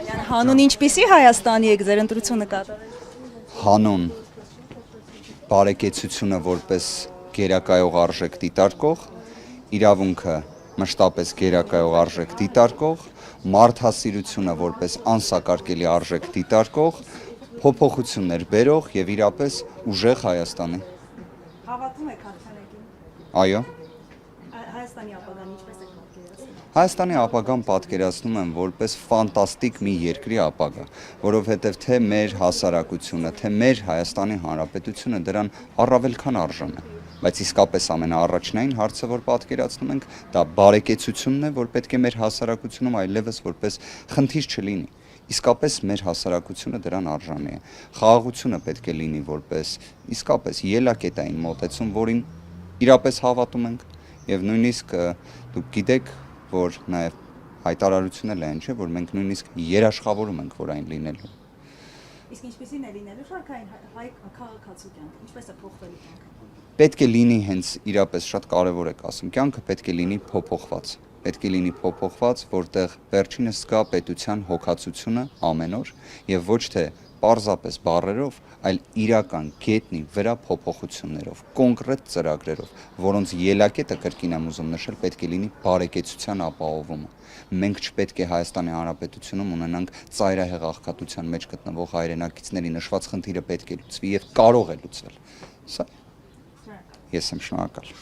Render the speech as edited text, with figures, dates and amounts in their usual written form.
Հանուն ինչպիսի Հայաստանի եք ձեր ընտրությունը կատարել։ Հանուն բարեկեցությունը որպես գերակայող արժեք դիտարկող, իրավունքը մշտապես գերակայող արժեք դիտարկող, մարդասիրությունը որպես անսակարկելի արժեք դիտարկող, փոփոխություններ բերող եւ իրապես ուժեղ Հայաստանի։ Հավատում եք հաղթանակին։ Այո։ Հայաստանի ապագան ինչպես եք պատկերացնում։ Հայաստանի ապագան պատկերացնում եմ որպես ֆանտաստիկ մի երկրի ապագա, որովհետև թե մեր հասարակությունը, թե մեր Հայաստանի Հանրապետությունը դրան առավել քան արժան է, բայց իսկապես ամենաառաջնային հարցը, որ պատկերացնում ենք, դա բարեկեցությունն է, որ պետք է մեր հասարակությունում այլևս որպես խնդիր չլինի։ Իսկապես մեր հասարակությունը դրան արժանի է։ Խաղաղությունը պետք է լինի որպես իսկապես ելակետային մոտեցում, որին իրապես հավատում ենք, եւ նույնիսկ դուք գիտեք, որ նաեւ հայտարարություն էլ այն չէ, որ մենք նույնիսկ երաշխավորում ենք, որ այն լինելու։ Իսկ ինչպեսին է լինելու շարքային հայ քաղաքացու կյանքը, ինչպես է փոխվելու կյանքը։ Պետք է լինի հենց իրապես շատ կարևոր եք ասում, կյանքը պետք է լինի փոփոխված։ Պետք է լինի փոփոխված, որտեղ վերջինս զգա պետության հոգացությունը ամեն օր եւ ոչ թե պարզապես բառերով, այլ իրական գետնի վրա փոփոխություններով, կոնկրետ ծրագրերով, որոնց ելակետը կրկին եմ ուզում նշել, պետք է լինի բարեկեցության ապահովումը։ Մենք չպետք է Հայաստանի Հանրապետությունում ունենանք ծայրահեղ աղքատության մեջ գտնվող հայրենակիցների նշված խնդիրը պետք է լուծվի եւ կարող է լուծվել։ Սա ես եմ շնորհակալ։